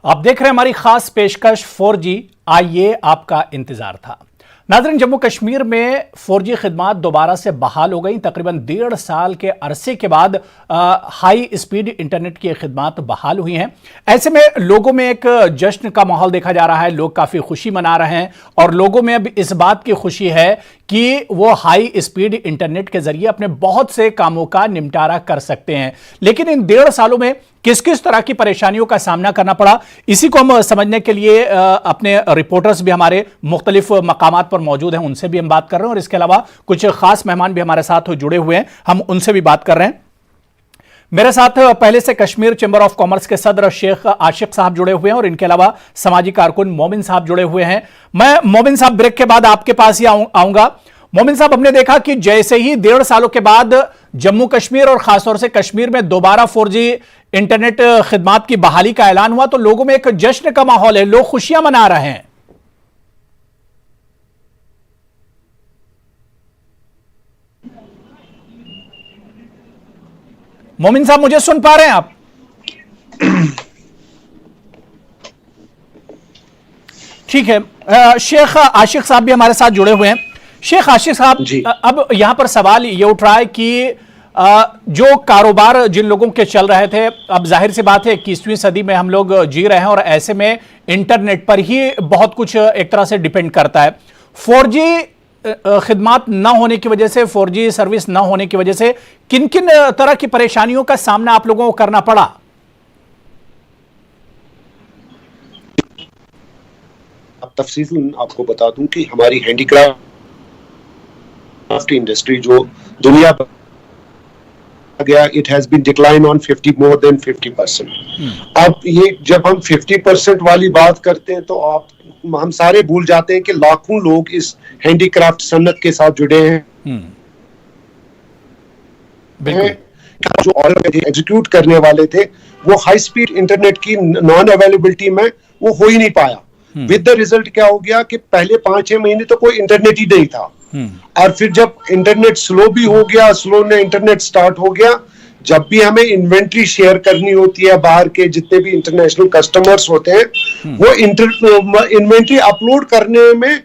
आप देख रहे हैं हमारी खास पेशकश 4G आइए आपका इंतजार था। नाज़रीन, जम्मू कश्मीर में 4G खिदमात दोबारा से बहाल हो गई। तकरीबन 1.5 साल के अरसे के बाद हाई स्पीड इंटरनेट की खिदमात बहाल हुई हैं। ऐसे में लोगों में एक जश्न का माहौल देखा जा रहा है, लोग काफ़ी खुशी मना रहे हैं और लोगों में अब इस बात की खुशी है कि वो हाई स्पीड इंटरनेट के जरिए अपने बहुत से कामों का निपटारा कर सकते हैं। लेकिन इन 1.5 सालों में किस किस तरह की परेशानियों का सामना करना पड़ा, इसी को हम समझने के लिए अपने रिपोर्टर्स भी हमारे मुख्तलिफ मकामात पर मौजूद हैं, उनसे भी हम बात कर रहे हैं और इसके अलावा कुछ खास मेहमान भी हमारे साथ जुड़े हुए हैं, हम उनसे भी बात कर रहे हैं। मेरे साथ पहले से कश्मीर चैम्बर ऑफ कॉमर्स के सदर शेख आशिक साहब जुड़े हुए हैं और इनके अलावा समाजी कारकुन मोमिन साहब जुड़े हुए हैं। मैं मोमिन साहब ब्रेक के बाद आपके पास ही आऊंगा। मोमिन साहब, हमने देखा कि जैसे ही 1.5 सालों के बाद जम्मू कश्मीर और खासतौर से कश्मीर में दोबारा 4G इंटरनेट खिदमात की बहाली का ऐलान हुआ तो लोगों में एक जश्न का माहौल है, लोग खुशियां मना रहे हैं। मोमिन साहब, मुझे सुन पा रहे हैं आप? ठीक है, शेख आशिक साहब भी हमारे साथ जुड़े हुए हैं। शेख आशिक साहब, अब यहां पर सवाल ये उठ रहा है कि जो कारोबार जिन लोगों के चल रहे थे, अब जाहिर सी बात है 21वीं सदी में हम लोग जी रहे हैं और ऐसे में इंटरनेट पर ही बहुत कुछ एक तरह से डिपेंड करता है। 4G खिदमात ना होने की वजह से, 4G सर्विस ना होने की वजह से किन किन तरह की परेशानियों का सामना आप लोगों को करना पड़ा? अब तफसील आपको बता दूं कि हमारी हैंडीक्राफ्ट इंडस्ट्री जो दुनिया गया, it has been decline on 50 more than 50%। अब ये जब हम 50% वाली बात करते हैं तो हम सारे भूल जाते हैं कि लाखों लोग इस हैंडीक्राफ्ट सन्नत के साथ जुड़े हैं। जो ऑर्डर थे, एग्जीक्यूट करने वाले थे, वो हाई स्पीड इंटरनेट की नॉन अवेलेबिलिटी में वो हो ही नहीं पाया। विद द रिजल्ट क्या हो गया कि पहले 5-6 महीने तो कोई इंटरनेट ही नहीं था और फिर जब इंटरनेट स्लो भी हो गया, स्लो ने इंटरनेट स्टार्ट हो गया, जब भी हमें इन्वेंट्री शेयर करनी होती है, बाहर के जितने भी इंटरनेशनल कस्टमर्स होते हैं, वो इन्वेंट्री अपलोड करने में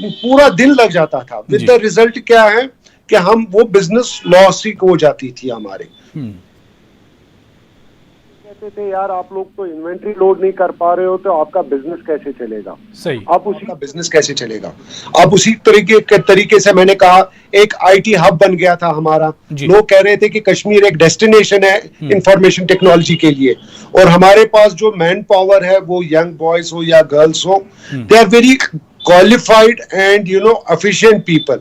पूरा दिन लग जाता था। विद द रिजल्ट क्या है कि हम वो बिजनेस लॉस ही हो जाती थी हमारे। थे यार, आप लोग तो इन्वेंट्री लोड नहीं कर पा रहे हो तो आपका बिजनेस कैसे चलेगा? सही, आप उसी का बिजनेस कैसे चलेगा? अब उसी तरीके से मैंने कहा, एक आईटी हब बन गया था हमारा। लोग कह रहे थे कि कश्मीर एक डेस्टिनेशन है इंफॉर्मेशन टेक्नोलॉजी के लिए और हमारे पास जो मैन पावर है, वो यंग बॉयज हो या गर्ल्स हो, they are very qualified and efficient people.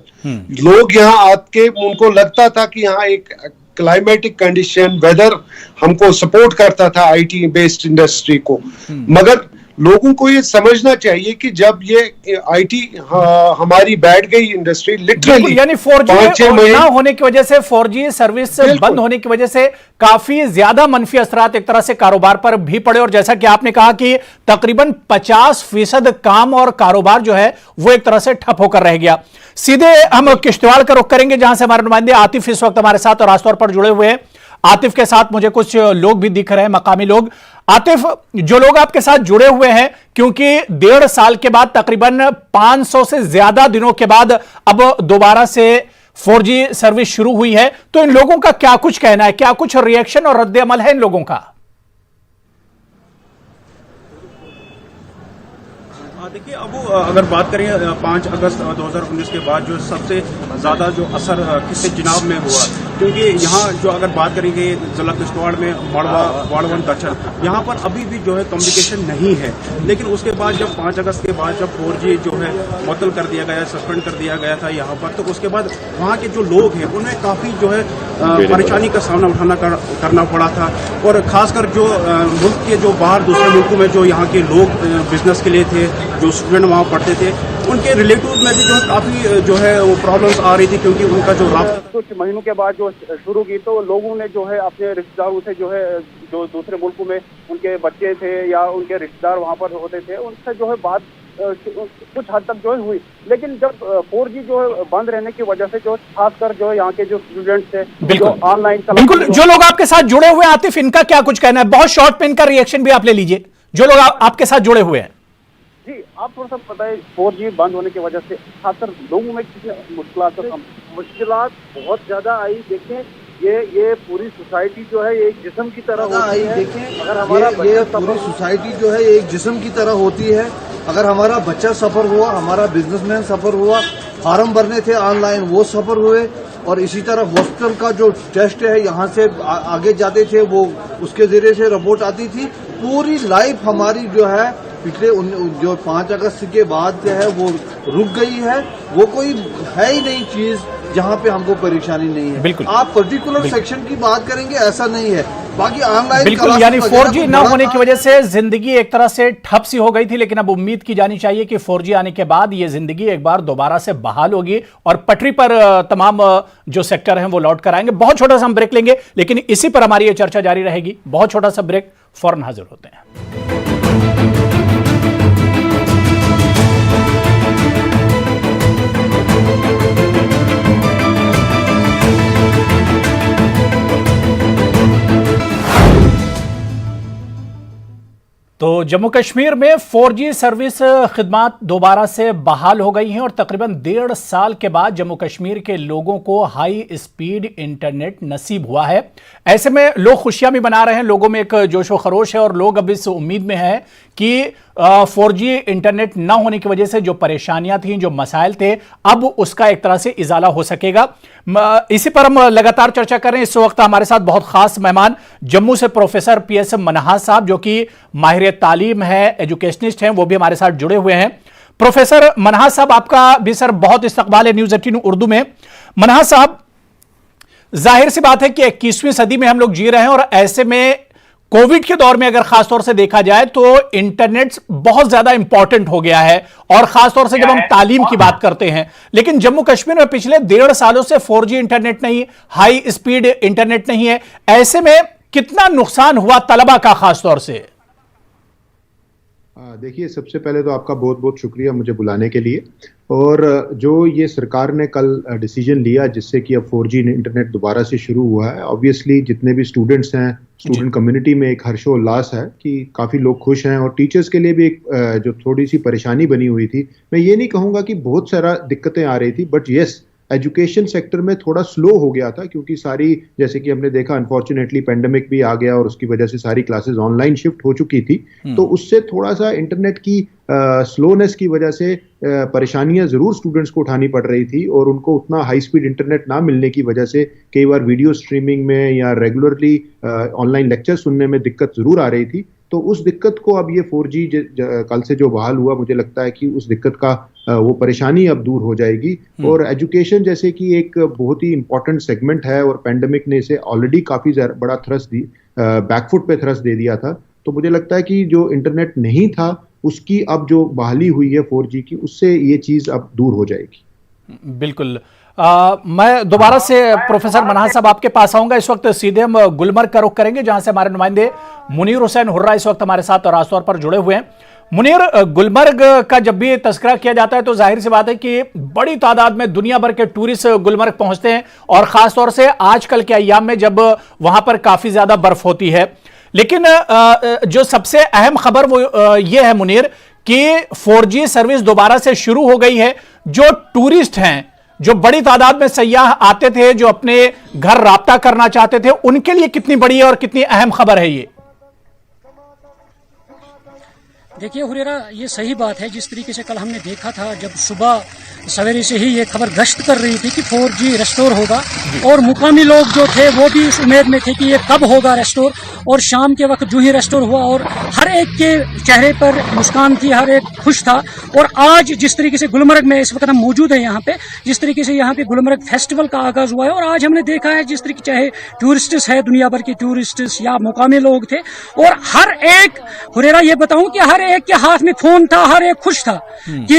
लोग यहाँ आके उनको लगता था कि यहाँ एक क्लाइमेटिक कंडीशन, वेदर हमको सपोर्ट करता था आईटी बेस्ड इंडस्ट्री को। मगर लोगों को ये समझना चाहिए कि जब ये आईटी हमारी बैठ गई इंडस्ट्री, लिटरली यानी 4G ना होने की वजह से, 4G सर्विस बंद होने की वजह से काफी ज्यादा मनफी असरात एक तरह से कारोबार पर भी पड़े और जैसा कि आपने कहा कि तकरीबन 50% काम और कारोबार जो है वो एक तरह से ठप होकर रह गया। सीधे हम किश्तवाड़ का रुख करेंगे जहां से हमारे नुमाइंदे आतिफ इस वक्त हमारे साथ और खासतौर पर जुड़े हुए हैं। आतिफ के साथ मुझे कुछ लोग भी दिख रहे हैं, मकामी लोग। आतिफ, जो लोग आपके साथ जुड़े हुए हैं, क्योंकि 1.5 साल के बाद तकरीबन 500 से ज्यादा दिनों के बाद अब दोबारा से 4G सर्विस शुरू हुई है, तो इन लोगों का क्या कुछ कहना है, क्या कुछ रिएक्शन और रद्द अमल है इन लोगों का? देखिए, अब अगर बात करें 5 अगस्त 2019 के बाद जो सबसे ज़्यादा जो असर किससे जिनाब में हुआ, क्योंकि यहाँ जो अगर बात करेंगे जिला किश्तवाड़ में मड़वा, वाड़वन, दचर, यहाँ पर अभी भी जो है कम्युनिकेशन नहीं है। लेकिन उसके बाद जब 5 अगस्त के बाद जब 4G जो है मुअत्तल कर दिया गया, सस्पेंड कर दिया गया था यहाँ पर, तो उसके बाद वहाँ के जो लोग हैं उन्हें काफ़ी जो है परेशानी का सामना करना पड़ा था। और खासकर जो मुल्क के जो बाहर दूसरे मुल्कों में जो यहाँ के लोग बिजनेस के लिए थे, जो स्टूडेंट वहाँ पढ़ते थे, उनके रिलेटिव में भी जो है काफ़ी जो है वो प्रॉब्लम्स आ रही थी, क्योंकि उनका जो रास्ता कुछ महीनों के बाद जो शुरू की तो लोगों ने जो है अपने रिश्तेदारों से जो है, जो दूसरे मुल्कों में उनके बच्चे थे या उनके रिश्तेदार वहाँ पर होते थे, उनसे जो है बात कुछ हद तक जो है हुई। लेकिन जब 4G जो है बंद रहने की वजह से जो खासकर जो यहाँ के जो स्टूडेंट्स थे, जो ऑनलाइन, बिल्कुल जो लोग आपके साथ जुड़े हुए आतिफ, इनका क्या कुछ कहना है? बहुत शॉर्ट में इनका रिएक्शन भी आप ले लीजिए। जो लोग आपके साथ जुड़े हुए हैं? जी, आप थोड़ा सा बताइए, 4G बंद होने की वजह से खासकर लोगों में कितने मुश्किलात बहुत ज्यादा आई। देखें, ये पूरी सोसाइटी जो है ये एक जिस्म की तरह होती है। देखें, अगर हमारा ये पूरी सोसाइटी जो है एक जिस्म की तरह होती है। अगर हमारा बच्चा सफर हुआ, हमारा बिजनेसमैन सफर हुआ, फॉर्म भरने थे ऑनलाइन वो सफर हुए, और इसी तरह हॉस्पिटल का जो टेस्ट है यहाँ से आगे जाते थे वो उसके जरिए से रिपोर्ट आती थी। पूरी लाइफ हमारी जो है पिछले जो 5 अगस्त के बाद जो है वो रुक गई है। वो कोई है ही नहीं चीज जहाँ पे हमको परेशानी नहीं है। बिल्कुल, आप पर्टिकुलर सेक्शन की बात करेंगे ऐसा नहीं है, बाकी ऑनलाइन बिल्कुल, यानी 4G न होने की वजह से जिंदगी एक तरह से ठप सी हो गई थी, लेकिन अब उम्मीद की जानी चाहिए कि 4G आने के बाद ये जिंदगी एक बार दोबारा से बहाल होगी और पटरी पर तमाम जो सेक्टर हैं वो लौट कर आएंगे। बहुत छोटा सा हम ब्रेक लेंगे, लेकिन इसी पर हमारी ये चर्चा जारी रहेगी। बहुत छोटा सा ब्रेक, फौरन हाजिर होते हैं। तो जम्मू कश्मीर में 4G सर्विस खिदमात दोबारा से बहाल हो गई हैं और तकरीबन 1.5 साल के बाद जम्मू कश्मीर के लोगों को हाई स्पीड इंटरनेट नसीब हुआ है। ऐसे में लोग खुशियां भी मना रहे हैं, लोगों में एक जोशो खरोश है और लोग अब इस उम्मीद में हैं कि 4G इंटरनेट न होने की वजह से जो परेशानियां थीं, जो मसाइल थे, अब उसका एक तरह से इजाला हो सकेगा। इसी पर हम लगातार चर्चा कर रहे हैं। इस वक्त हमारे साथ बहुत खास मेहमान जम्मू से प्रोफेसर PS मनहास साहब, जो कि माहिर तालीम है, एजुकेशनिस्ट हैं, वो भी हमारे साथ जुड़े हुए हैं। प्रोफेसर मनहास साहब, आपका भी सर बहुत इस्तकबाल है न्यूज़ 18 उर्दू में। मनहास साहब, जाहिर सी बात है कि 21वीं सदी में हम लोग जी रहे हैं और ऐसे में कोविड के दौर में अगर खासतौर से देखा जाए तो इंटरनेट बहुत ज्यादा इंपॉर्टेंट हो गया है, और खासतौर से जब हम तालीम की बात करते हैं। लेकिन जम्मू कश्मीर में पिछले 1.5 सालों से 4G इंटरनेट नहीं, हाई स्पीड इंटरनेट नहीं है। ऐसे में कितना नुकसान हुआ तलबा का खासतौर से? देखिए, सबसे पहले तो आपका बहुत बहुत शुक्रिया मुझे बुलाने के लिए। और जो ये सरकार ने कल डिसीजन लिया जिससे कि अब 4G इंटरनेट दोबारा से शुरू हुआ है, ऑब्वियसली जितने भी स्टूडेंट्स हैं, स्टूडेंट कम्युनिटी में एक हर्षोल्लास है कि काफ़ी लोग खुश हैं, और टीचर्स के लिए भी एक जो थोड़ी सी परेशानी बनी हुई थी। मैं ये नहीं कहूँगा कि बहुत सारा दिक्कतें आ रही थी, बट येस, एजुकेशन सेक्टर में थोड़ा स्लो हो गया था, क्योंकि सारी, जैसे कि हमने देखा, अनफॉर्चुनेटली पेंडेमिक भी आ गया और उसकी वजह से सारी क्लासेस ऑनलाइन शिफ्ट हो चुकी थी। तो उससे थोड़ा सा इंटरनेट की स्लोनेस की वजह से परेशानियां जरूर स्टूडेंट्स को उठानी पड़ रही थी, और उनको उतना हाई स्पीड इंटरनेट ना मिलने की वजह से कई बार वीडियो स्ट्रीमिंग में या रेगुलरली ऑनलाइन लेक्चर सुनने में दिक्कत जरूर आ रही थी। तो उस दिक्कत को अब ये 4G कल से जो बहाल हुआ, मुझे लगता है कि उस दिक्कत का वो परेशानी अब दूर हो जाएगी। और एजुकेशन जैसे कि एक बहुत ही इंपॉर्टेंट सेगमेंट है, और पेंडेमिक ने इसे ऑलरेडी काफ़ी बड़ा थ्रस्ट दी, बैकफुट पे थ्रस्ट दे दिया था। तो मुझे लगता है कि जो इंटरनेट नहीं था उसकी अब जो बहाली हुई है 4G की, उससे ये चीज़ अब दूर हो जाएगी। बिल्कुल। मैं दोबारा से प्रोफेसर मनहास साहब आपके पास आऊंगा। इस वक्त सीधे हम गुलमर्ग का रुख करेंगे, जहां से हमारे नुमाइंदे मुनीर हुसैन हुर्रा इस वक्त हमारे साथ और खासतौर पर जुड़े हुए हैं। मुनीर, गुलमर्ग का जब भी तस्करा किया जाता है तो जाहिर सी बात है कि बड़ी तादाद में दुनिया भर के टूरिस्ट गुलमर्ग पहुंचते हैं, और खासतौर से आजकल के अय्याम में जब वहां पर काफी ज्यादा बर्फ होती है। लेकिन जो सबसे अहम खबर वो ये है मुनीर कि 4G सर्विस दोबारा से शुरू हो गई है। जो टूरिस्ट हैं, जो बड़ी तादाद में सयाह आते थे, जो अपने घर राब्ता करना चाहते थे, उनके लिए कितनी बड़ी और कितनी अहम खबर है ये? देखिए हुरेरा, ये सही बात है। जिस तरीके से कल हमने देखा था, जब सुबह सवेरे से ही ये खबर गश्त कर रही थी कि 4G रेस्टोर होगा, और मुकामी लोग जो थे वो भी इस उम्मीद में थे कि ये कब होगा रेस्टोर। और शाम के वक्त जो ही रेस्टोर हुआ, और हर एक के चेहरे पर मुस्कान थी, हर एक खुश था। और आज जिस तरीके से गुलमर्ग में इस वक्त हम मौजूद हैं यहाँ पे, जिस तरीके से यहाँ पे गुलमर्ग फेस्टिवल का आगाज हुआ है, और आज हमने देखा है जिस तरीके चाहे टूरिस्ट्स है, दुनिया भर के टूरिस्ट्स या मुकामी लोग थे, और हर एक हुरेरा ये बताऊं कि हर एक के हाथ में फोन था, हर एक खुश था कि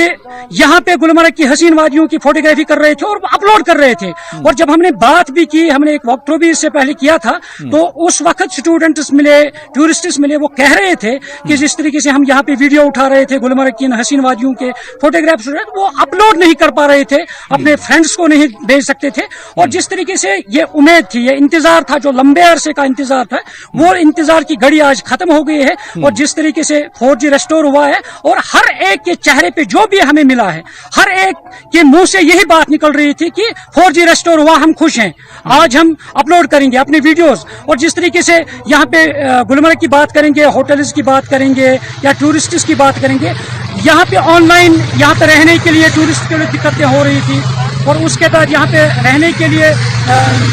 यहाँ पे गुलमर्ग की हसीन वादियों की फोटोग्राफी कर रहे थे और अपलोड कर रहे थे। और जब हमने बात भी की, हमने एक वॉक थ्रू भी इससे पहले किया था, तो उस वक्त स्टूडेंट्स मिले, टूरिस्ट्स मिले, वो कह रहे थे कि जिस तरीके से हम यहाँ पे वीडियो उठा रहे थे गुलमर्ग की हसीन वादियों के फोटोग्राफ्स, वो अपलोड नहीं कर पा रहे थे, अपने फ्रेंड्स को नहीं भेज सकते थे। और जिस तरीके से ये उम्मीद थी, ये इंतजार था, जो लंबे अरसे का इंतजार था, वो इंतजार की घड़ी आज खत्म हो गई है। और जिस तरीके से 4G रेस्टोर हुआ है और हर एक के चेहरे पे जो भी हमें मिला है, हर एक के मुंह से यही बात निकल रही थी कि 4G रेस्टोर हुआ, हम खुश हैं, आज हम अपलोड करेंगे अपने वीडियोस। और जिस तरीके से यहाँ पे गुलमर्ग की बात करेंगे, होटल्स की बात करेंगे या टूरिस्ट्स की बात करेंगे, यहाँ पे ऑनलाइन यहाँ पे रहने के लिए टूरिस्ट के लिए दिक्कतें हो रही थी। और उसके बाद यहाँ पे रहने के लिए,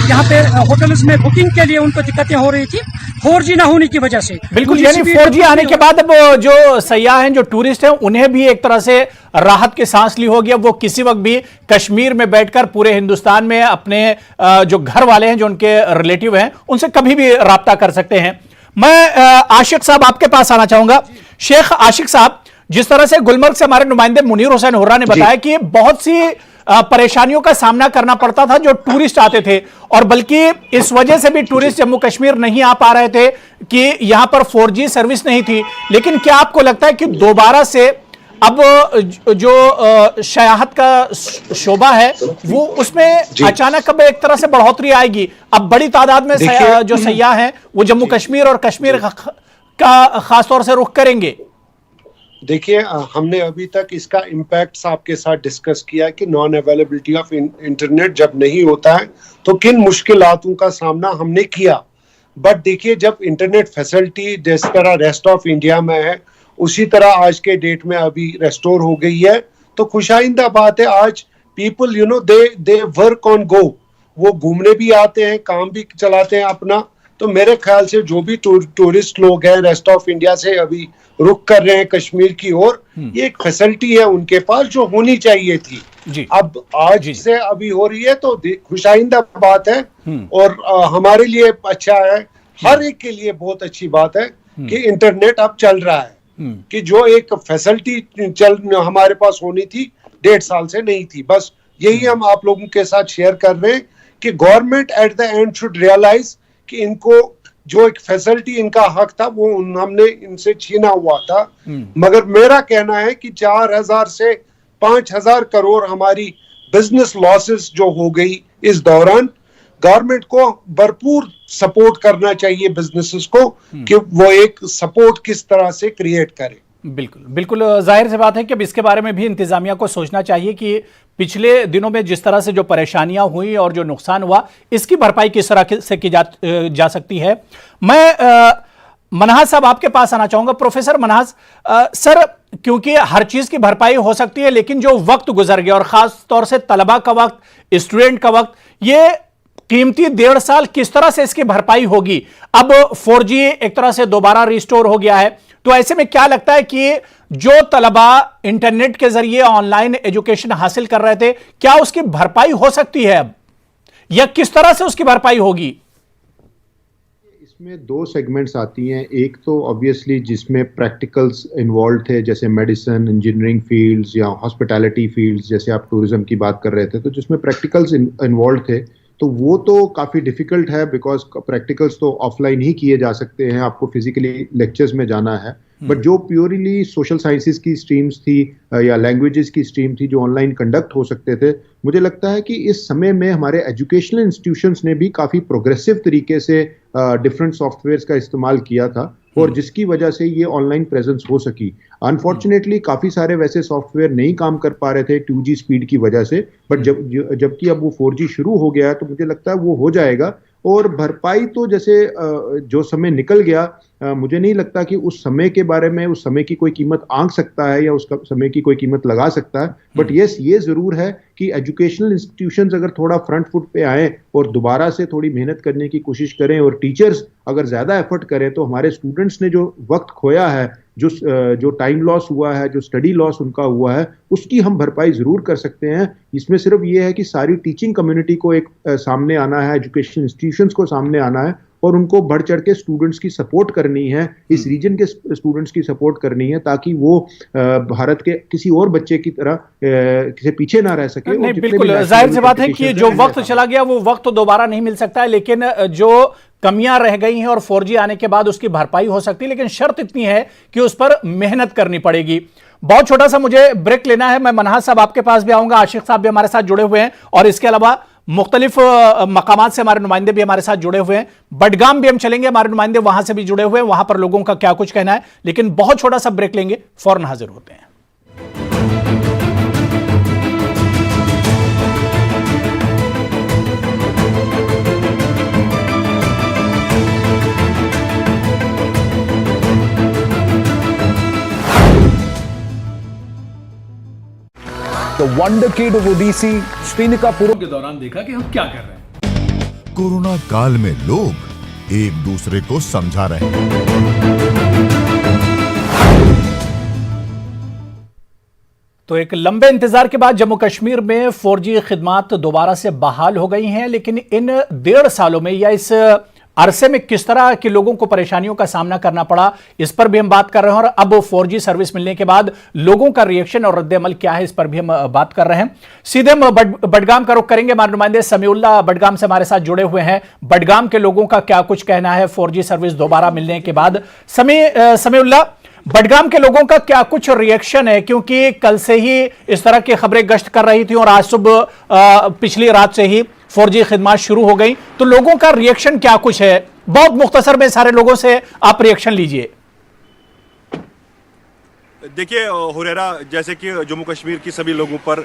यहाँ पे होटल्स में बुकिंग के लिए उनको दिक्कतें हो रही थी 4G ना होने की वजह से। बिल्कुल, यानी 4G आने के बाद अब जो सयाह हैं, जो टूरिस्ट हैं, उन्हें भी एक तरह से राहत की सांस ली होगी। अब वो किसी वक्त भी कश्मीर में बैठकर पूरे हिंदुस्तान में अपने जो घर वाले हैं, जो उनके रिलेटिव हैं, उनसे कभी भी राब्ता कर सकते हैं। मैं आशिक साहब आपके पास आना चाहूंगा। शेख आशिक साहब, जिस तरह से गुलमर्ग से हमारे नुमाइंदे मुनीर हुसैन हुर्रा ने बताया कि बहुत सी परेशानियों का सामना करना पड़ता था जो टूरिस्ट आते थे, और बल्कि इस वजह से भी टूरिस्ट जम्मू कश्मीर नहीं आ पा रहे थे कि यहां पर 4G सर्विस नहीं थी। लेकिन क्या आपको लगता है कि दोबारा से अब जो सयाहत का शोबा है, वो उसमें अचानक अब एक तरह से बढ़ोतरी आएगी? अब बड़ी तादाद में जो सयाह हैं वो जम्मू कश्मीर और कश्मीर का खासतौर से रुख करेंगे। देखिए, हमने अभी तक इसका इम्पैक्ट आपके साथ डिस्कस किया कि नॉन अवेलेबिलिटी ऑफ इंटरनेट जब नहीं होता है तो किन मुश्किलातों का सामना हमने किया। बट देखिए, जब इंटरनेट फैसिलिटी जिस तरह रेस्ट ऑफ इंडिया में है, उसी तरह आज के डेट में अभी रेस्टोर हो गई है, तो खुशाइंदा बात है। आज people they work on go, वो घूमने भी आते हैं, काम भी चलाते हैं अपना। तो मेरे ख्याल से जो भी टूरिस्ट लोग हैं रेस्ट ऑफ इंडिया से अभी रुक कर रहे हैं कश्मीर की ओर, ये एक फैसिलिटी है उनके पास जो होनी चाहिए थी जी। अब आज से अभी हो रही है तो खुशाइंदा बात है, और हमारे लिए अच्छा है, हर एक के लिए बहुत अच्छी बात है कि इंटरनेट अब चल रहा है, कि जो एक फैसिलिटी हमारे पास होनी थी 1.5 साल से नहीं थी। बस यही हम आप लोगों के साथ शेयर कर रहे हैं कि government at the end should realise कि इनको जो एक फैसिलिटी, इनका हक था, वो हमने इनसे छीना हुआ था। मगर मेरा कहना है कि 4000 से 5000 करोड़ हमारी बिजनेस लॉसेस जो हो गई इस दौरान, गवर्नमेंट को भरपूर सपोर्ट करना चाहिए बिजनेसेस को कि वो एक सपोर्ट किस तरह से क्रिएट करे। बिल्कुल बिल्कुल, जाहिर सी बात है कि अब इसके बारे में भी इंतजामिया को सोचना चाहिए कि पिछले दिनों में जिस तरह से जो परेशानियां हुई और जो नुकसान हुआ, इसकी भरपाई किस तरह से की जा सकती है। मैं मनहाज साहब आपके पास आना चाहूंगा। प्रोफेसर मनहाज सर, क्योंकि हर चीज की भरपाई हो सकती है, लेकिन जो वक्त गुजर गया और खास तौर से तलबा का वक्त, स्टूडेंट का वक्त, ये कीमती 1.5 साल, किस तरह से इसकी भरपाई होगी? अब 4G एक तरह से दोबारा रिस्टोर हो गया है, तो ऐसे में क्या लगता है कि जो तलबा इंटरनेट के जरिए ऑनलाइन एजुकेशन हासिल कर रहे थे, क्या उसकी भरपाई हो सकती है अब, या किस तरह से उसकी भरपाई होगी? इसमें 2 सेगमेंट्स आती हैं। एक तो ऑब्वियसली जिसमें प्रैक्टिकल्स इन्वॉल्व थे, जैसे मेडिसिन, इंजीनियरिंग फील्ड्स या हॉस्पिटैलिटी फील्ड्स, जैसे आप टूरिज्म की बात कर रहे थे, तो जिसमें प्रैक्टिकल्स इन्वॉल्व थे, तो वो तो काफ़ी डिफ़िकल्ट है, बिकॉज प्रैक्टिकल्स तो ऑफलाइन ही किए जा सकते हैं, आपको फिजिकली लेक्चर्स में जाना है। बट जो प्योरली सोशल साइंसेस की स्ट्रीम्स थी या लैंग्वेजेस की स्ट्रीम थी जो ऑनलाइन कंडक्ट हो सकते थे, मुझे लगता है कि इस समय में हमारे एजुकेशनल इंस्टीट्यूशंस ने भी काफ़ी प्रोग्रेसिव तरीके से डिफरेंट सॉफ्टवेयर्स का इस्तेमाल किया था, और जिसकी वजह से ये ऑनलाइन प्रेजेंस हो सकी। अनफॉर्चुनेटली काफ़ी सारे वैसे सॉफ्टवेयर नहीं काम कर पा रहे थे 2G स्पीड की वजह से, बट जबकि अब वो 4G शुरू हो गया है, तो मुझे लगता है वो हो जाएगा। और भरपाई तो जैसे जो समय निकल गया, मुझे नहीं लगता कि उस समय के बारे में उस समय की कोई कीमत आंक सकता है या उस समय की कोई कीमत लगा सकता है। बट यस, ये ज़रूर है कि एजुकेशनल इंस्टीट्यूशंस अगर थोड़ा फ्रंट फुट पे आए और दोबारा से थोड़ी मेहनत करने की कोशिश करें, और टीचर्स अगर ज़्यादा एफर्ट करें, तो हमारे स्टूडेंट्स ने जो वक्त खोया है, जो टाइम लॉस हुआ है, जो स्टडी लॉस उनका हुआ है, उसकी हम भरपाई ज़रूर कर सकते हैं। इसमें सिर्फ ये है कि सारी टीचिंग कम्युनिटी को एक सामने आना है, एजुकेशन इंस्टीट्यूशंस को सामने आना है, और उनको बढ़ चढ़ के स्टूडेंट्स की सपोर्ट करनी है, इस रीजन के स्टूडेंट्स की सपोर्ट करनी है, ताकि वो भारत के किसी और बच्चे की तरह किसी पीछे ना रह सके। नहीं, बिल्कुल जाहिर सी बात है कि जो वक्त चला गया वो वक्त तो दोबारा नहीं मिल सकता है, लेकिन जो कमियां रह गई हैं और 4G आने के बाद उसकी भरपाई हो सकती है, लेकिन शर्त इतनी है कि उस पर मेहनत करनी पड़ेगी। बहुत छोटा सा मुझे ब्रेक लेना है, मैं मनहाज साहब आपके पास भी आऊंगा, आशिक साहब भी हमारे साथ जुड़े हुए हैं और इसके अलावा मुख्तलिफ मकामात से हमारे नुमाइंदे भी हमारे साथ जुड़े हुए हैं। बडगाम भी हम चलेंगे, हमारे नुमाइंदे वहां से भी जुड़े हुए हैं, वहां पर लोगों का क्या कुछ कहना है, लेकिन बहुत छोटा सा ब्रेक लेंगे, फौरन हाजिर होते हैं। The wonder kid of Odissi, Srinika Puru के दौरान देखा कि हम क्या कर रहे हैं। कोरोना काल में लोग एक दूसरे को समझा रहे हैं। तो एक लंबे इंतजार के बाद जम्मू कश्मीर में 4G खिदमात दोबारा से बहाल हो गई हैं, लेकिन इन 1.5 सालों में या इस अरसे में किस तरह के लोगों को परेशानियों का सामना करना पड़ा, इस पर भी हम बात कर रहे हैं। और अब 4G सर्विस मिलने के बाद लोगों का रिएक्शन और रद्द-ए-अमल क्या है, इस पर भी हम बात कर रहे हैं। सीधे हम बडगाम का रुख करेंगे, हमारे नुमाइंदे समीउल्लाह बडगाम से हमारे साथ जुड़े हुए हैं। बडगाम के लोगों का क्या कुछ कहना है 4G सर्विस दोबारा मिलने के बाद। समीउल्लाह, बडगाम के लोगों का क्या कुछ रिएक्शन है, क्योंकि कल से ही इस तरह की खबरें गश्त कर रही थी और आज सुबह पिछली रात से ही 4G खिदमत शुरू हो गई, तो लोगों का रिएक्शन क्या कुछ है? बहुत मुख्तसर में सारे लोगों से आप रिएक्शन लीजिए। देखिए हुरैरा, जैसे कि जम्मू कश्मीर की सभी लोगों पर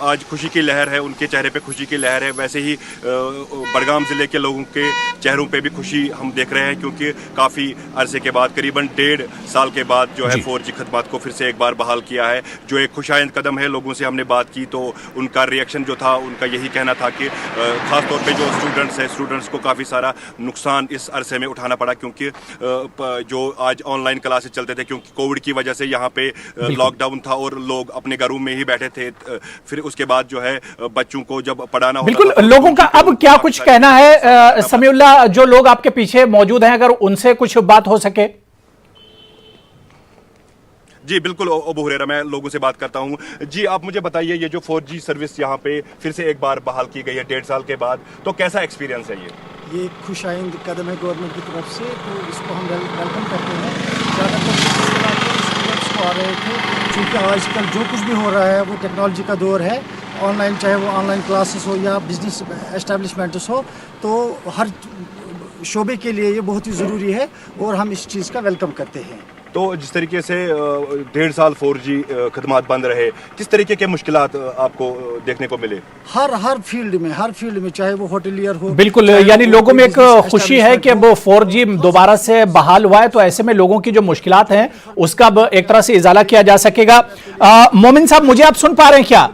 आज खुशी की लहर है, उनके चेहरे पे खुशी की लहर है, वैसे ही बडगाम ज़िले के लोगों के चेहरों पे भी खुशी हम देख रहे हैं, क्योंकि काफ़ी अरसे के बाद, करीबन 1.5 साल के बाद जो है 4G खदमात को फिर से एक बार बहाल किया है, जो एक खुशाइंद कदम है। लोगों से हमने बात की तो उनका रिएक्शन जो था, उनका यही कहना था कि ख़ासतौर पर जो स्टूडेंट्स हैं, स्टूडेंट्स को काफ़ी सारा नुकसान इस अरसे में उठाना पड़ा, क्योंकि जो आज ऑनलाइन क्लासेस चलते थे, क्योंकि कोविड की वजह से यहाँ पे लॉकडाउन था और लोग अपने घरों में ही बैठे थे। फिर उसके बाद जो है बच्चों को जब पढ़ाना होता, बिल्कुल लोगों का अब क्या कुछ कहना है समीउल्लाह, जो लोग आपके पीछे मौजूद हैं, अगर उनसे कुछ बात हो सके। जी बिल्कुल अबू हुरैरा, मैं लोगों से बात करता हूँ। जी आप मुझे बताइए, ये जो 4G सर्विस यहाँ पे फिर से एक बार बहाल की गई है 1.5 साल के बाद, तो कैसा एक्सपीरियंस है? ये खुशाइंद कदम है गवर्नमेंट की तरफ से, तो इसको हम वेलकम करते हैं। ज़्यादातर स्टूडेंट्स को आ रहे थे, क्योंकि आजकल जो कुछ भी हो रहा है वो टेक्नोलॉजी का दौर है, ऑनलाइन, चाहे वो ऑनलाइन क्लासेस हो या बिजनेस एस्टेब्लिशमेंट्स हो, तो हर शोबे के लिए ये बहुत ही ज़रूरी है और हम इस चीज़ का वेलकम करते हैं। तो जिस तरीके से 1.5 साल 4G खदमात बंद रहे, किस तरीके के मुश्किलात आपको देखने को मिले? हर फील्ड में, चाहे वो होटलियर हो। बिल्कुल, यानी लोगों में एक खुशी है कि अब 4G दोबारा से बहाल हुआ है, तो ऐसे में लोगों की जो मुश्किलात हैं उसका अब एक तरह से इजाला किया जा सकेगा। मोमिन साहब, मुझे आप सुन पा रहे हैं क्या?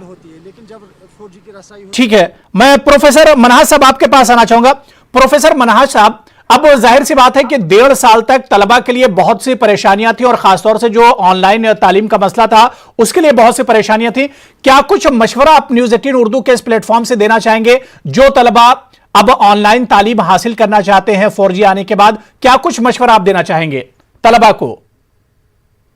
ठीक है, मैं प्रोफेसर मनहाज साहब आपके पास आना चाहूंगा। प्रोफेसर मनहाज साहब, अब जाहिर सी बात है कि 1.5 साल तक तलबा के लिए बहुत सी परेशानियां थी और खासतौर से जो ऑनलाइन तालीम का मसला था उसके लिए बहुत सी परेशानियां थी। क्या कुछ मशवरा आप न्यूज़ 18 उर्दू के इस प्लेटफॉर्म से देना चाहेंगे जो तलबा अब ऑनलाइन तालीम हासिल करना चाहते हैं 4G आने के बाद? क्या कुछ मशवरा आप देना चाहेंगे तलबा को?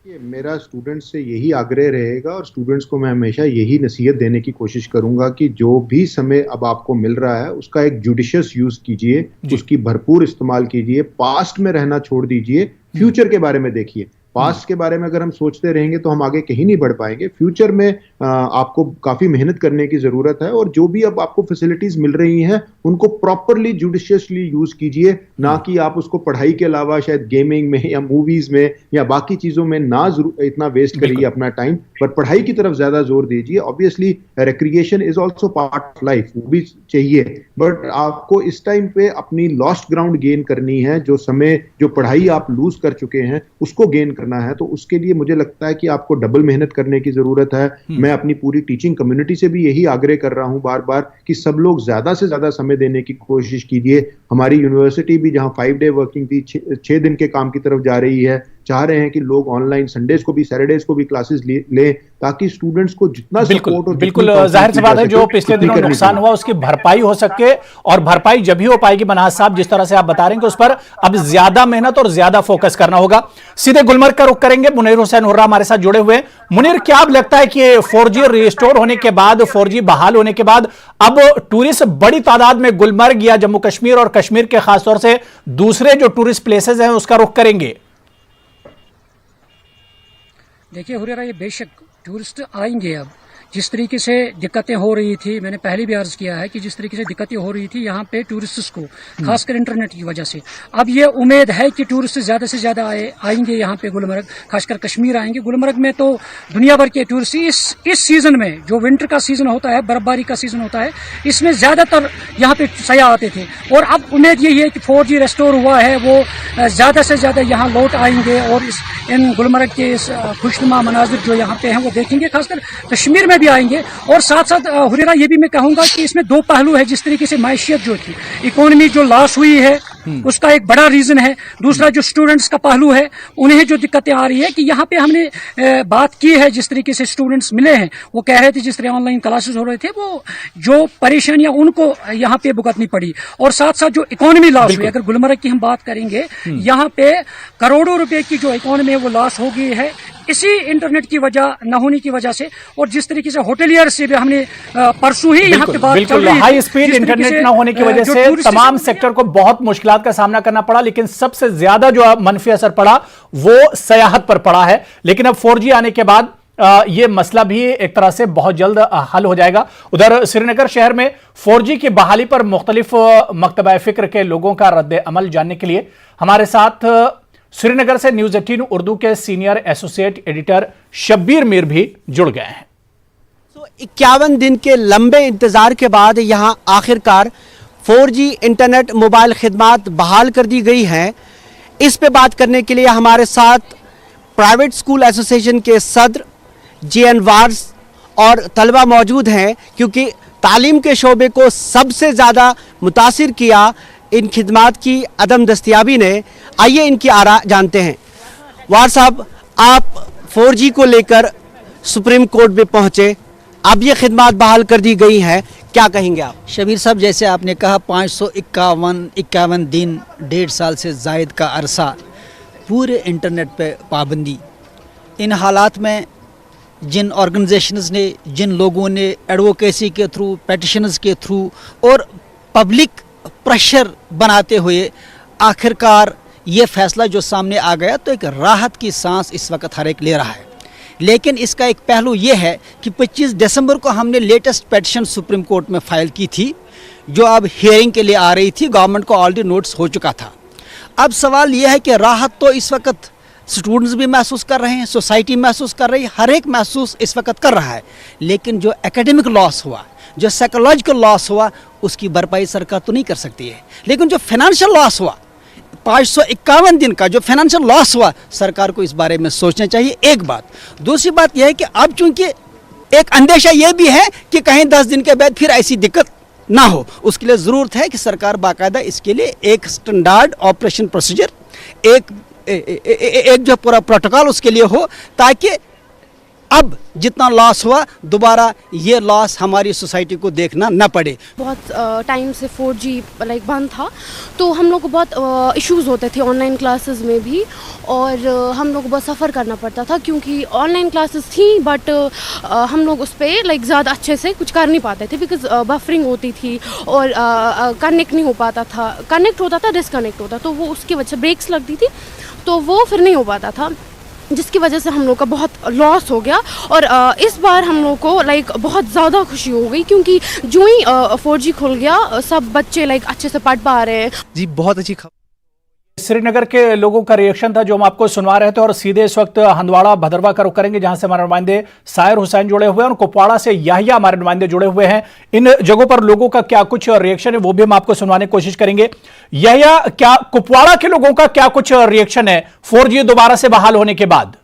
मेरा स्टूडेंट्स से यही आग्रह रहेगा और स्टूडेंट्स को मैं हमेशा यही नसीहत देने की कोशिश करूंगा कि जो भी समय अब आपको मिल रहा है उसका एक जुडिशियस यूज कीजिए, उसकी भरपूर इस्तेमाल कीजिए, पास्ट में रहना छोड़ दीजिए, फ्यूचर के बारे में देखिए। पास्ट के बारे में अगर हम सोचते रहेंगे तो हम आगे कहीं नहीं बढ़ पाएंगे। फ्यूचर में आपको काफी मेहनत करने की जरूरत है और जो भी अब आपको फैसिलिटीज मिल रही हैं उनको प्रॉपरली जुडिशियसली यूज कीजिए, ना कि आप उसको पढ़ाई के अलावा शायद गेमिंग में या मूवीज में या बाकी चीजों में ना इतना वेस्ट करिए अपना टाइम, पर पढ़ाई की तरफ ज्यादा जोर दीजिए। Obviously recreation is also part of life, वो भी चाहिए, बट आपको इस टाइम पे अपनी लॉस्ट ग्राउंड गेन करनी है। जो समय, जो पढ़ाई आप लूज कर चुके हैं उसको गेन करना है, तो उसके लिए मुझे लगता है कि आपको डबल मेहनत करने की जरूरत है। मैं अपनी पूरी टीचिंग कम्युनिटी से भी यही आग्रह कर रहा हूं बार बार कि सब लोग ज्यादा से ज्यादा समय देने की कोशिश कीजिए, हमारी यूनिवर्सिटी भी जहां 5 डे वर्किंग थी 6 दिन के काम की तरफ जा रही है। चाह रहे हैं कि लोग ऑनलाइन संडेज को भी, सैटरडेज को भी क्लासेस लें ताकि स्टूडेंट्स को जितना सपोर्ट और बिल्कुल जाहिर सी बात है जो पिछले दिनों नुकसान हुआ उसकी भरपाई हो सके, और भरपाई जब ही हो पाएगी। मनाज साहब जिस तरह से आप बता रहे हैं कि उस पर अब ज्यादा मेहनत और ज्यादा फोकस करना होगा। सीधे गुलमर्ग का रुख करेंगे, मुनीर हुसैन हुर्रा हमारे साथ जुड़े हुए हैं। मुनीर, क्या अब लगता है कि 4G रिस्टोर होने के बाद, 4G बहाल होने के बाद अब टूरिस्ट बड़ी तादाद में गुलमर्ग या जम्मू कश्मीर और कश्मीर के खासतौर से दूसरे जो टूरिस्ट प्लेसेस हैं उसका रुख करेंगे? देखिए हुरेरा, ये बेशक टूरिस्ट आएंगे। अब जिस तरीके से दिक्कतें हो रही थी, मैंने पहले भी अर्ज किया है कि जिस तरीके से दिक्कतें हो रही थी यहाँ पे टूरिस्ट्स को, खासकर इंटरनेट की वजह से, अब ये उम्मीद है कि टूरिस्ट ज्यादा से ज्यादा आएंगे यहाँ पे गुलमर्ग, खासकर कश्मीर आएंगे। गुलमर्ग में तो दुनिया भर के टूरिस्ट इस सीजन में, जो विंटर का सीजन होता है, बर्फबारी का सीजन होता है, इसमें ज्यादातर यहाँ पे सयाह आते थे। और अब उम्मीद यही है कि 4G रेस्टोर हुआ है, वो ज्यादा से ज्यादा यहाँ लौट आएंगे और इन गुलमर्ग के इस खुशनुमा मनाजिर जो यहाँ पे हैं वो देखेंगे, खासकर कश्मीर में भी आएंगे। और साथ साथ हुरेरा ये भी मैं कहूंगा कि इसमें दो पहलू है। जिस तरीके से मैशियत जो थी, इकोनॉमी जो लॉस हुई है, उसका एक बड़ा रीजन है। दूसरा जो स्टूडेंट्स का पहलू है, उन्हें जो दिक्कतें आ रही है कि यहाँ पे हमने बात की है, जिस तरीके से स्टूडेंट्स मिले हैं वो कह रहे थे जिस तरह ऑनलाइन क्लासेस हो रहे थे, वो जो परेशानियां उनको यहाँ पे भुगतनी पड़ी। और साथ साथ जो इकोनॉमी लॉस हुई, अगर गुलमर्ग की हम बात करेंगे, यहाँ पे करोड़ों रुपए की जो इकोनॉमी है वो लॉस हो गई है इसी इंटरनेट की वजह न होने की वजह से। और जिस तरीके से होटेलियर से भी हमने परसों ही यहाँ पे बात चल रही है, हाई स्पीड इंटरनेट न होने की वजह से तमाम सेक्टर को बहुत मुश्किलात का सामना करना पड़ा, लेकिन सबसे ज्यादा जो मनफी असर पड़ा वो सयाहत पर पड़ा है। लेकिन अब 4G आने के बाद ये मसला भी एक तरह से बहुत जल्द हल हो जाएगा। उधर श्रीनगर शहर में 4G की बहाली पर मुख्तलिफ मकतबा फिक्र के लोगों का रद्द अमल जानने के लिए हमारे साथ श्रीनगर से न्यूज 18 उर्दू के senior associate editor Shabbir Mir भी जुड़ गए हैं। 51 दिन के लंबे इंतजार के बाद यहां आखिरकार 4G इंटरनेट मोबाइल खिदमात बहाल कर दी गई हैं। इस पे बात करने के लिए हमारे साथ प्राइवेट स्कूल एसोसिएशन के सदर JN वार्स और तलबा मौजूद हैं, क्योंकि तालीम के शोबे को सबसे ज़्यादा मुतासिर किया इन खिदमात की अदम दस्तियाबी ने। आइए इनकी आरा जानते हैं। वार साहब, आप 4G को लेकर सुप्रीम कोर्ट में पहुंचे, अब ये खिदमात बहाल कर दी गई हैं, क्या कहेंगे आप? शबीर साहब, जैसे आपने कहा 551 दिन, 1.5 साल से जायद का अरसा पूरे इंटरनेट पे पाबंदी। इन हालात में जिन ऑर्गेनाइजेशंस ने, जिन लोगों ने एडवोकेसी के थ्रू, पेटिशंस के थ्रू और पब्लिक प्रेशर बनाते हुए आखिरकार ये फैसला जो सामने आ गया, तो एक राहत की सांस इस वक्त हर एक ले रहा है। लेकिन इसका एक पहलू ये है कि 25 दिसंबर को हमने लेटेस्ट पेटिशन सुप्रीम कोर्ट में फाइल की थी, जो अब हियरिंग के लिए आ रही थी। गवर्नमेंट को ऑलरेडी नोटिस हो चुका था। अब सवाल ये है कि राहत तो इस वक्त स्टूडेंट्स भी महसूस कर रहे हैं, सोसाइटी महसूस कर रही है, हर एक महसूस इस वक्त कर रहा है। लेकिन जो एकेडमिक लॉस हुआ, जो साइकोलॉजिकल लॉस हुआ, उसकी भरपाई सरकार तो नहीं कर सकती है। लेकिन जो फाइनेंशियल लॉस हुआ, 551 दिन का जो फाइनेंशियल लॉस हुआ, सरकार को इस बारे में सोचना चाहिए। एक बात। दूसरी बात यह है कि अब चूंकि एक अंदेशा यह भी है कि कहीं 10 दिन के बाद फिर ऐसी दिक्कत ना हो, उसके लिए ज़रूरत है कि सरकार बाकायदा इसके लिए एक स्टैंडर्ड ऑपरेशन प्रोसीजर, एक जो पूरा प्रोटोकॉल उसके लिए हो, ताकि अब जितना लॉस हुआ दोबारा ये लॉस हमारी सोसाइटी को देखना न पड़े। बहुत टाइम से 4G बंद था, तो हम लोग को बहुत इश्यूज़ होते थे ऑनलाइन क्लासेस में भी, और हम लोग को बहुत सफ़र करना पड़ता था, क्योंकि ऑनलाइन क्लासेस थी बट हम लोग उस पर ज़्यादा अच्छे से कुछ कर नहीं पाते थे, बिकॉज बफरिंग होती थी और कनेक्ट नहीं हो पाता था। कनेक्ट होता था, डिसकनेक्ट होता, तो वो उसकी वजह से ब्रेक्स लगती थी, तो वो फिर नहीं हो पाता था, जिसकी वजह से हम लोग का बहुत लॉस हो गया। और इस बार हम लोग को बहुत ज़्यादा खुशी हो गई, क्योंकि जो ही 4G खुल गया, सब बच्चे अच्छे से पढ़ पा रहे हैं। जी, बहुत अच्छी खबर। श्रीनगर के लोगों का रिएक्शन था जो हम आपको सुनवा रहे थे। और सीधे इस वक्त हंदवाड़ा भदरवा का रुख करेंगे, जहां से हमारे नुमाइंदे सायर हुसैन जुड़े हुए हैं और कुपवाड़ा से याहिया हमारे नुमाइंदे जुड़े हुए हैं। इन जगहों पर लोगों का क्या कुछ रिएक्शन है वो भी हम आपको सुनवाने की कोशिश करेंगे। याहिया, क्या कुपवाड़ा के लोगों का क्या कुछ रिएक्शन है 4G दोबारा से बहाल होने के बाद?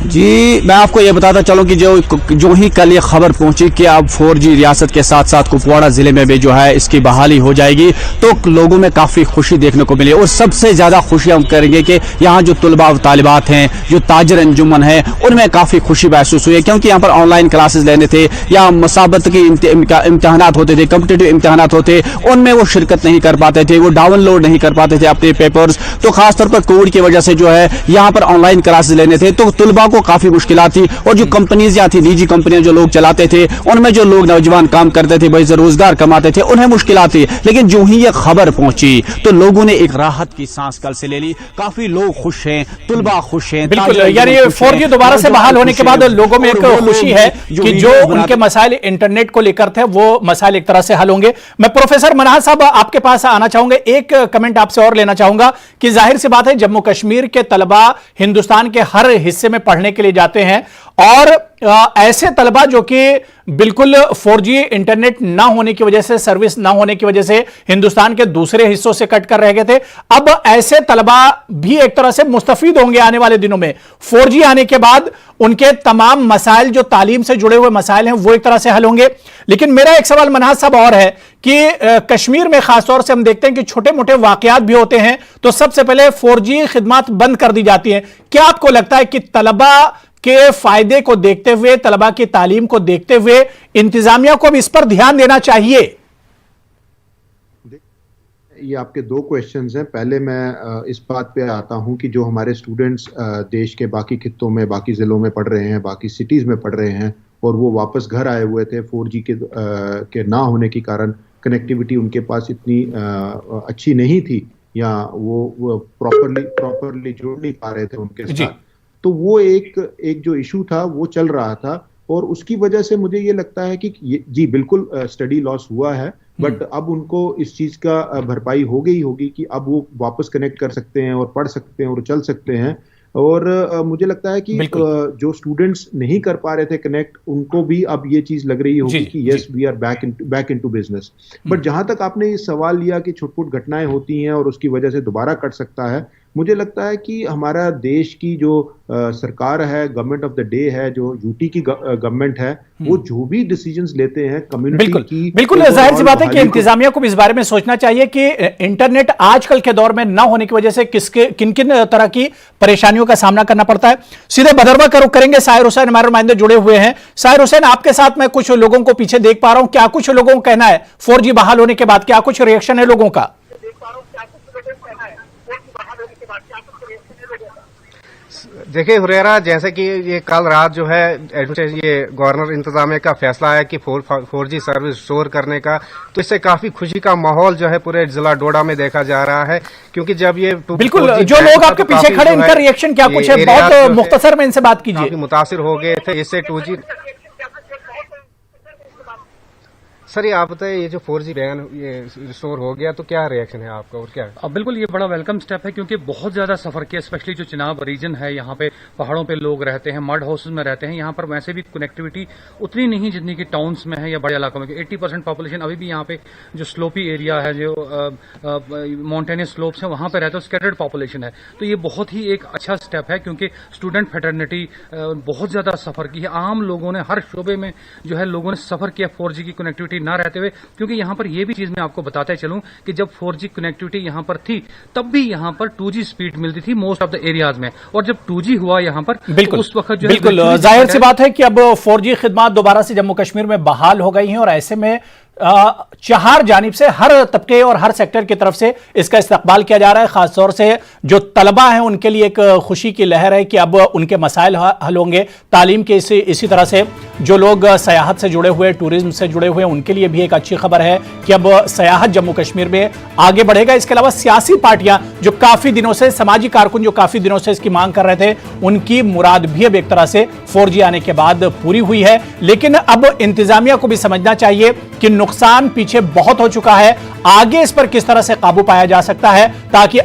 जी मैं आपको ये बताता चलूं कि जो ही कल ये खबर पहुंची कि अब 4G रियासत के साथ साथ कुपवाड़ा जिले में भी जो है इसकी बहाली हो जाएगी, तो लोगों में काफी खुशी देखने को मिली। और सबसे ज्यादा खुशी हम करेंगे कि यहाँ जो तुलबा और तालिबात हैं, जो ताजर अंजुमन है, उनमें काफी खुशी महसूस हुई है, क्योंकि यहाँ पर ऑनलाइन क्लासेस लेने थे या मसाबत के इम्तिहानात होते थे, कॉम्पिटिटिव इम्तिहानात होते, उनमें वो शिरकत नहीं कर पाते थे, वो डाउनलोड नहीं कर पाते थे अपने पेपर्स। तो खासतौर पर कोविड की वजह से जो है यहाँ पर ऑनलाइन क्लासेस लेने थे, तो तुलबा को काफी मुश्किलात थी। और जो कंपनीज यहाँ थी, निजी कंपनियां जो लोग चलाते थे, उनमें जो लोग नौजवान काम करते थे, वही रोजगार कमाते थे, उन्हें मुश्किलात थी। लेकिन जो ही ये खबर पहुंची तो लोगों ने एक राहत की सांस कल से ले ली। काफी लोग खुश हैं, तुलबा खुश हैं। बिल्कुल, यानी 4G दोबारा से बहाल होने के बाद लोगों में एक खुशी है कि जो उनके मसाइल इंटरनेट को लेकर थे वो मसाइल एक तरह से हल होंगे। मैं प्रोफेसर मनाज साहब आपके पास आना चाहूंगा, एक कमेंट आपसे और लेना चाहूंगा कि जाहिर सी बात है जम्मू कश्मीर के तलबा हिंदुस्तान के हर हिस्से में पढ़ने के लिए जाते हैं, और ऐसे तलबा जो कि बिल्कुल 4G इंटरनेट ना होने की वजह से, सर्विस ना होने की वजह से हिंदुस्तान के दूसरे हिस्सों से कट कर रह गए थे, अब ऐसे तलबा भी एक तरह से मुस्तफीद होंगे आने वाले दिनों में। 4G आने के बाद उनके तमाम मसाइल जो तालीम से जुड़े हुए मसाइल हैं वो एक तरह से हल होंगे। लेकिन मेरा एक सवाल मनाज साहब और है कि कश्मीर में खासतौर से हम देखते हैं कि छोटे मोटे वाकयात भी होते हैं तो सबसे पहले 4G खिदमत बंद कर दी जाती है। क्या आपको लगता है कि तलबा के फायदे को देखते हुए, तलबा की तालीम को देखते हुए इंतजामिया को भी इस पर ध्यान देना चाहिए? ये आपके दो क्वेश्चंस हैं। पहले मैं इस बात पे आता हूं कि जो हमारे स्टूडेंट्स देश के बाकी खित्तों में, बाकी जिलों में पढ़ रहे हैं, बाकी सिटीज में पढ़ रहे हैं और वो वापस घर आए हुए थे 4G के ना होने के कारण, कनेक्टिविटी उनके पास इतनी अच्छी नहीं थी या वो प्रॉपरली जुड़ नहीं पा रहे थे उनके साथ, तो वो एक जो इशू था वो चल रहा था। और उसकी वजह से मुझे ये लगता है कि जी बिल्कुल स्टडी लॉस हुआ है, बट अब उनको इस चीज का भरपाई हो गई होगी कि अब वो वापस कनेक्ट कर सकते हैं और पढ़ सकते हैं और चल सकते हैं। और मुझे लगता है कि जो स्टूडेंट्स नहीं कर पा रहे थे कनेक्ट, उनको भी अब ये चीज लग रही होगी कि yes we are back into business. But जहां तक आपने ये सवाल लिया कि छुटपुट घटनाएं होती हैं और उसकी वजह से दोबारा कट सकता है, मुझे लगता है कि हमारा देश की जो सरकार है, गवर्नमेंट ऑफ द डे है, जो यूटी की गवर्नमेंट है, वो जो भी डिसीजंस लेते हैं कम्युनिटी की, बिल्कुल जाहिर सी बात है कि इंतजामिया को भी इस बारे में सोचना चाहिए कि इंटरनेट आजकल के दौर में ना होने की वजह से किन किन तरह की परेशानियों का सामना करना पड़ता है। सीधे भदरवा करेंगे, साहिर हुसैन हमारे नुमाइंदे जुड़े हुए हैं। साहिर हुसैन, आपके साथ मैं कुछ लोगों को पीछे देख पा रहा हूं, क्या कुछ लोगों को कहना है 4G बहाल होने के बाद, क्या कुछ रिएक्शन है लोगों का? देखिए हुरेरा, जैसे कि ये कल रात जो है ये गवर्नर इंतजामिया का फैसला है कि 4G सर्विस स्टोर करने का, तो इससे काफी खुशी का माहौल जो है पूरे जिला डोडा में देखा जा रहा है। क्योंकि जब ये बिल्कुल जो लोग आपके पीछे खड़े, इनका रिएक्शन क्या कुछ है? बहुत मुख्तसर में इनसे बात कीजिए। मुतासिर हो गए थे इससे 2G। सर ये आप बताइए, ये जो 4G बैन ये रिस्टोर हो गया तो क्या रिएक्शन है आपका और क्या है? बिल्कुल ये बड़ा वेलकम स्टेप है, क्योंकि बहुत ज्यादा सफर किया, स्पेशली जो चिनाब रीजन है, यहाँ पे पहाड़ों पे लोग रहते हैं, मड हाउसेस में रहते हैं, यहाँ पर वैसे भी कनेक्टिविटी उतनी नहीं जितनी कि टाउन्स में है या बड़े इलाकों में। 80% पॉपुलेशन अभी भी यहाँ पे जो स्लोपी एरिया है, जो माउंटेनियस स्लोप्स है, वहां पे रहते हैं, स्कैटर्ड पॉपुलेशन है। तो ये बहुत ही एक अच्छा स्टेप है, क्योंकि स्टूडेंट फेटर्निटी बहुत ज्यादा सफर की है। आम लोगों ने हर शोबे में जो है लोगों ने सफर किया 4G की कनेक्टिविटी ना रहते हुए, क्योंकि यहां पर यह भी चीज मैं आपको बताते चलूं कि जब 4G कनेक्टिविटी यहां पर थी तब भी यहां पर 2G स्पीड मिलती थी मोस्ट ऑफ द एरियाज में, और जब 2G हुआ यहां पर तो उस वक्त जो बिल्कुल जाहिर सी बात है कि अब 4G खिदमत दोबारा से जम्मू कश्मीर में बहाल हो गई हैं, और ऐसे में चार जानिब से, हर तबके और हर सेक्टर की तरफ से इसका इस्तकबाल किया जा रहा है। खासतौर से जो तलबा हैं उनके लिए एक खुशी की लहर है कि अब उनके मसाइल हल होंगे। तालीम के इसी तरह से जो लोग सयाहत से जुड़े हुए, टूरिज्म से जुड़े हुए, उनके लिए भी एक अच्छी खबर है कि अब सयाहत जम्मू कश्मीर में आगे बढ़ेगा। इसके अलावा सियासी पार्टियां जो काफी दिनों से, समाजी कारकुन जो काफी दिनों से इसकी मांग कर रहे थे, उनकी मुराद भी अब एक तरह से 4G आने के बाद पूरी हुई है। लेकिन अब इंतजामिया को भी समझना चाहिए कि नुकसान पीछे बहुत हो चुका है, आगे इस पर किस तरह से काबू पाया जा सकता है ताकि